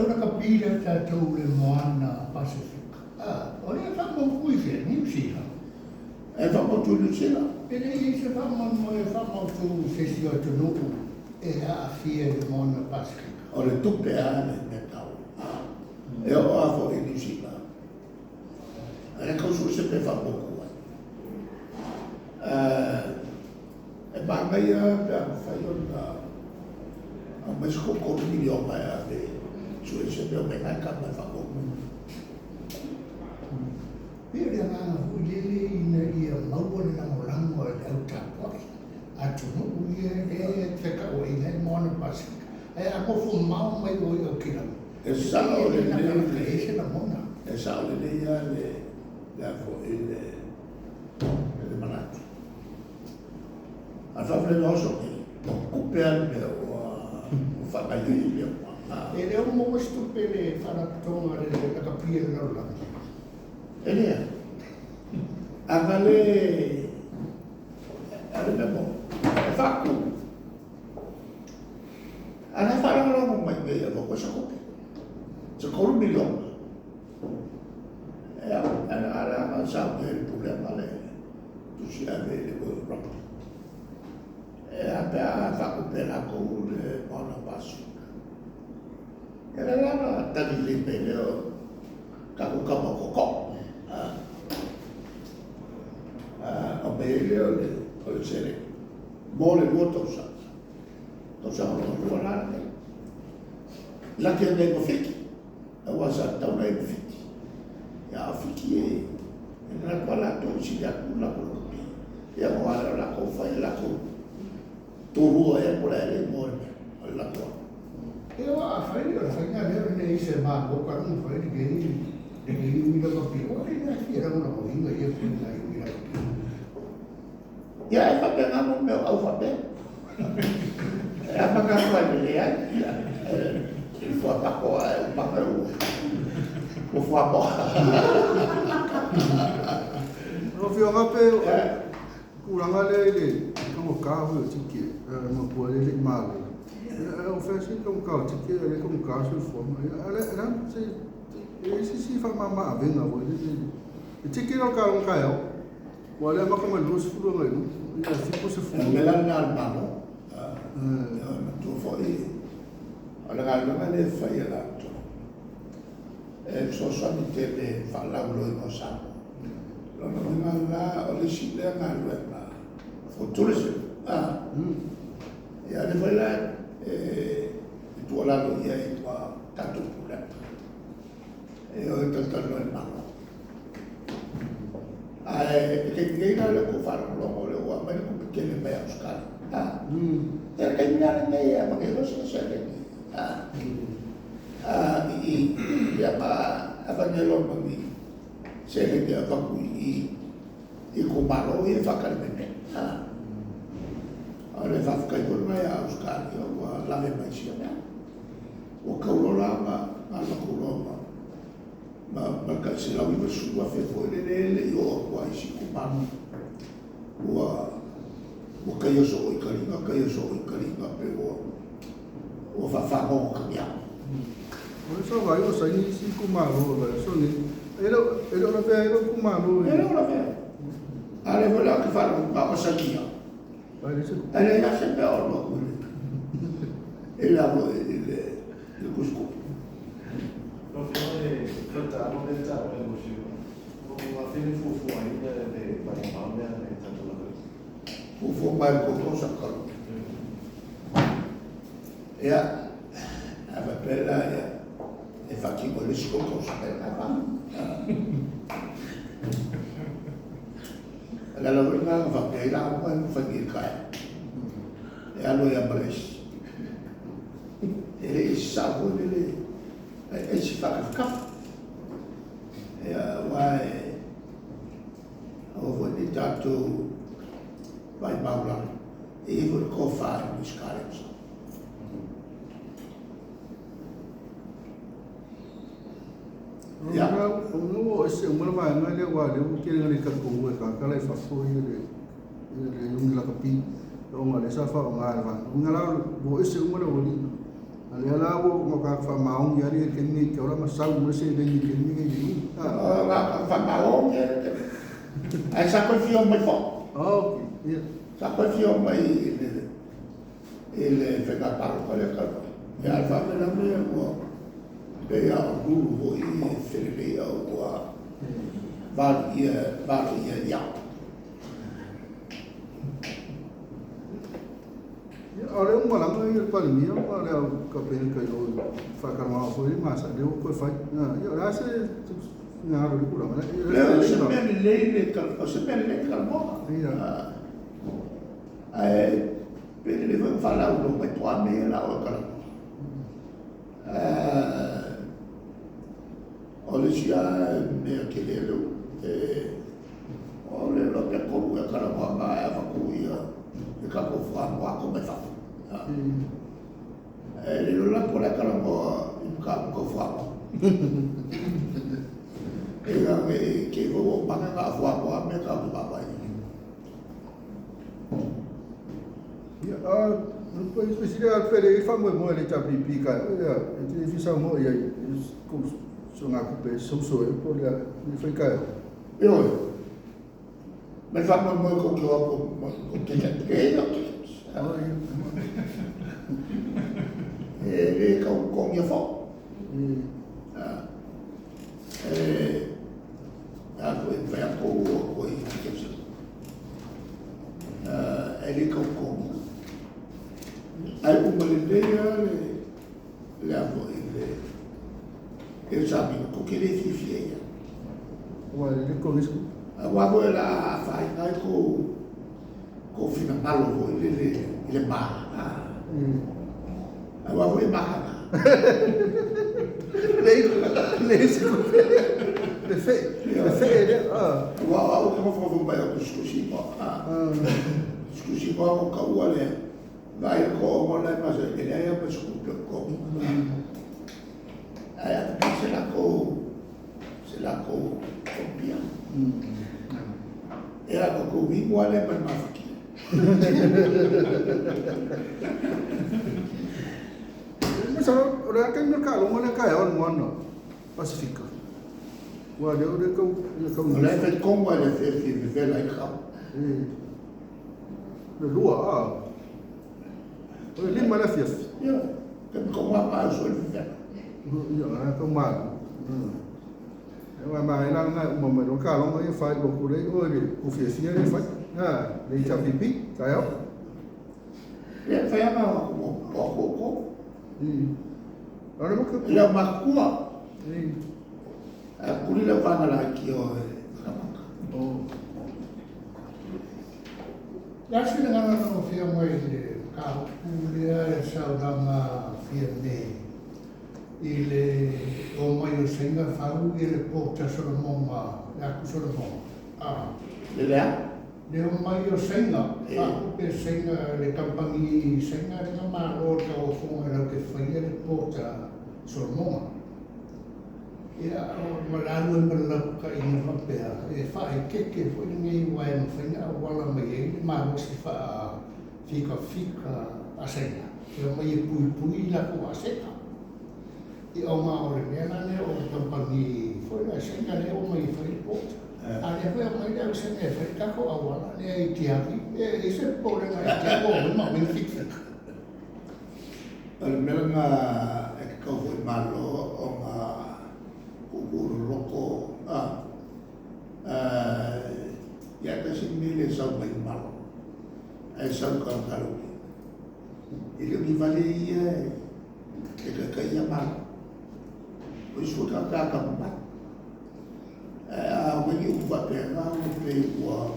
una capilla tatou le moana Pacific. Olha fa mo kuise New Zealand. E fa mo tu New Zealand. Ele ia se fa mo fa mo tu se si o tu no e a fia le moana Pacific. O le tupe a me tau. E o a fo i New Zealand. E kausu se pe fa mo kua. E banga ia pe a fai o na a mas koko milion mai a te sui se pe o me ngai ka mai fa mo kua. Pere ngā huile ina ia maua na molango e au tāpoi. Atu no uia e te ka o i nei moana Pacific. E a mofu mau mai o i o kira. E sa o le nei. E se na mona. E sa o le nei a le a fo i le manatu. A whawle noso ki, o kupe anu me o whakai i me o. E reo mo stupe le whanatonga le kapia le naulanga. Elia, avale, avevamo, fatto, alla fare non mai vedo questo copia, c'è con un milione, e alla avanzata il problema è tu si avere quello proprio, e abbiamo fatto per la comune buona passo, e allora tanti lì bene, capo cocò. O meile o le sere mole lua tausa o lua rane laki o nei mawhiki a wasa tau nei mawhiki ia a whiki e nga kua lato si aku lako lupi ia moara lako whai lako torua e pula e le mole o lako e o a whai o whainga leo nei se maa boka runga whai ni geni e i uila kapi o e nga ki ranga o hinga ia kuna i uila kapi ia e whape ngamo meu au whape. E a maka whai lea, i whapako a maka o whapo. No whio ngape, kuranga le kongo kahu o tiki, ma pua le mawe. O whesi kongo kahu tiki, le kongo kahu su forma. Ran, si whamama a venga o le tiki no kahu kahu. Wala maka malus fulu ngai no. Ia fipo se fulu. Melan na mano. Tu foi. Ala ngalo le fai la to. E so ni te le fala lo no sa. Lo no ngala o le sile ngalo na. Futurism. Ia le fai la tu ala lo ia i qua tanto pula. E o tanto no mano. Che non le può fare un uomo, le uomini non perché le vai a buscare. Perché mi dà l'idea, ma che non si serve. A Vanello non mi serve che fa qui i comaro e fa calmene. Allora fa che con me a buscare, la mia pensione. O caulolama, alla coloma. Ma se la vive su a fe fuori nelle io qua si comando o che io so i carina per o fa mo cambiamo O so vai o sai si kumaro la so ni ero la vera kumaro ero la vera ale vola che fare un po' sagia ale la sempre orlo e la il cusco Lo fai portare nel tavolo del museo. Ma fine fu fuori delle parimane e tanto la cosa. Fu mai qualcosa accorto. E a bella e fa chi vuole scocosa per la mano. Allora non fa che la non fa che cae. E allora abbraccia. E sa vuole e si fa il caffè. E ho voluto vai Paula e io volevo fare un scarico. No, esse uma vai não é igual, eu queria ali que com o cara lá faz foi ele um lá capi, uma dessa forma lá vai. Um lá, esse uma não ali. Ale ala wo mo ka fa maung ya ri ke ni ke ora ma sau mo se de ni ke ni ni. Nga whamao nge. Ai sa koe fio mai fo. Oh, ya. Sa koe fio mai ele whekaparo kare karo. E ai whamena mea mua. Pe a ruru ho i whenere au ua. Varu ia iau. Ole un malanga i pa ni o le ka pe ka lo fa ka ma fo i ma sa de ko fa. Ya ra se nga ro ku la ma. Leo se mele leile ka se mele ka mo. Ya. Ai pe le va fa la lo mai tua me la o ka. Ole sia me ke le lo ole lo pe ko u ka la ma a fa ku ia. E ka ko fa mo ko me fa. Le lo la por la cara mo in ka ko fa. E ga me ke vo pa ka fa mo me ka ko ba. Ya, no especial pere fa mo mo le ta pipi ka. Ya, e fi sa mo ya ko so nga ko pe so e po ya ni fa ka. Yo. Me fa mo ko ke ke le con io fo poi fai un po' poi le con hai un l'idea le avo il sabino con che le figlie Wa le ko ni avo la fai dai ko fina malo voi le ma avo voi ma le fe wow come fa un paio di scusi ma ka uale dai ko mo le ma se le hai per scudo ko se la ko compia era ko mi uale per ma Masa ora ka mi ka lo mo le ka ya on no Pacifica. Wa de ora ko le fait como le fait vivere la ka le lua o le ma la fief. yo que como pa so le vivere Yo ka ma. Wa ma ina na mo me ka lo mo e fa ko ku le o le ku fief ya le fa. Le ta pipi ka ya. le fai ma ko Ora mo ka. le ma kua kuli le vanga la ki o Oh. La sila nga no fia mo ile ka pulia saudama fia me ile o mai o senga fau ile porta Solomon la ku Solomon le le le o mai o senga fau pe senga le kampangi senga nga ma o ka o fonga la ke fai le porta Solomon ia malalu malaka ina mapea e fai keke foi ngai wai mafina wala mai e ma mo si fa fika asena e mai pui la ko asena e o ma ore mena ne o tampani foi asena ne o mai foi po a ne foi mai da asena foi ka ko awala ne ai tiavi e se pore na tiago ma me fika al melanga e ka foi malo o ma uru loko ya ka simile sa mai malo ai sa ka kalo ile mi vale ia e ka ia malo o isu ka ma when you va pe na o pe wa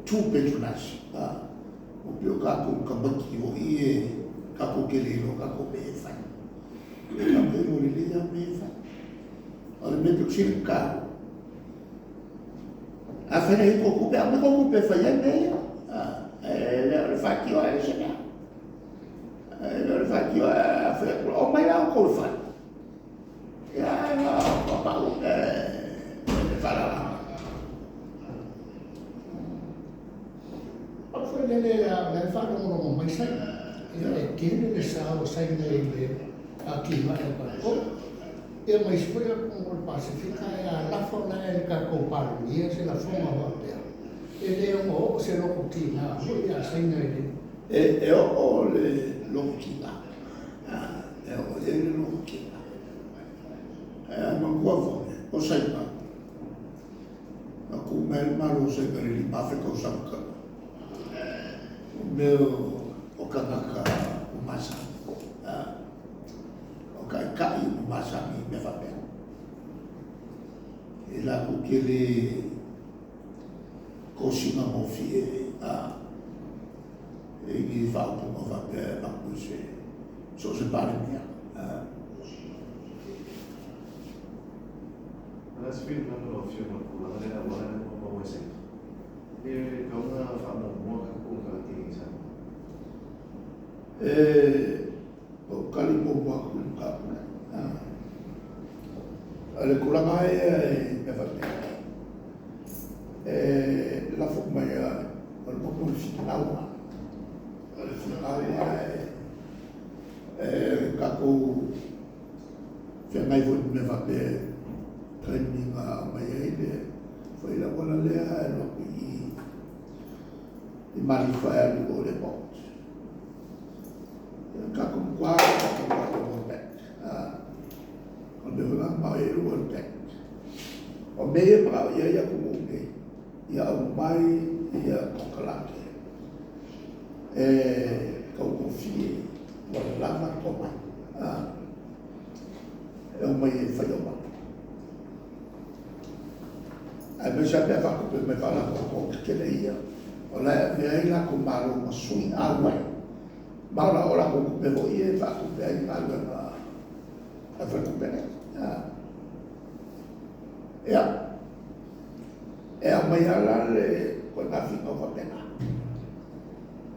tu petronas o pe ka ko ka baki o ie ka ko kele lo ka ko pe fa ka pe o le ya me fa Olha, me puxei o carro. A feira aí, como o foi a meia. Ele faz aqui, olha, chegar. Ele faz aqui, olha, a feira. Oh, mas não, como faz? E aí, o Paulo, ele fala lá. Foi ele fala mas sai ele quer ele sai nele Aqui vai o e mais foi com o Pacífico lá fora ele com palmia se na forma vai ele é um se não coquina foi assim ele é o loquina é o ele loquina é uma boa fome o sei não a comer malo se per il bafe con sanca o meu o kanaka o masa o kai o masa me fa bem e lá o que ele cocina mon fille e que fa un po' va bene ma così so se pare mia Las film não não filme por lá né agora não vou ser e como na fama boa com que tem sabe o calipo boa com capo ale kula mai me fa bene la forma ya al poco finale al finale kako fe mai vo me va bene training mai ele foi la buona lea no i mari fa di ore pot kako qua mo be quando la mai lo be o me pra ia como ia o mai ia tokalake kau confie wala lama toma o mai fai o mai a me já me fa me fala com que ele ia olha vem lá com malo uma sui água mal ora com me vou ir fa com bem água a fa com bem é amanhã lá quando a fica vai pegar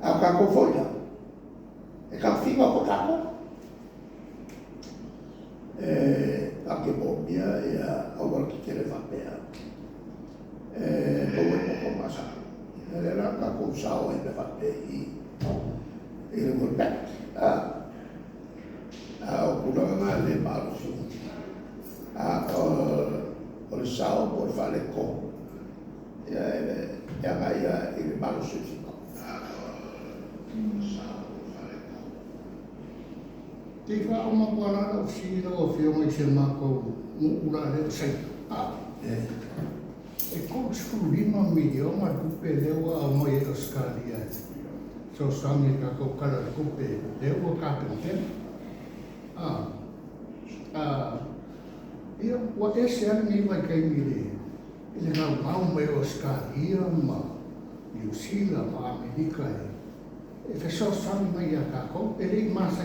a caco foi é que a fica com caco a que bom dia e a hora que quer fazer como é mais ele era caco sal ainda fazer e ele vai pegar o programa é malo o sal por fazer com e a ele malo suficiente Tika uma parada oficina o filme se marcou ura de sei e com escrevima milioma do peleu a moe oscaria so sangue ka ko kara ko pe deu o capitão e o esse ano nem vai cair ele não mal moe oscaria ma e o sila a América e fez só sangue mai a kako ele massa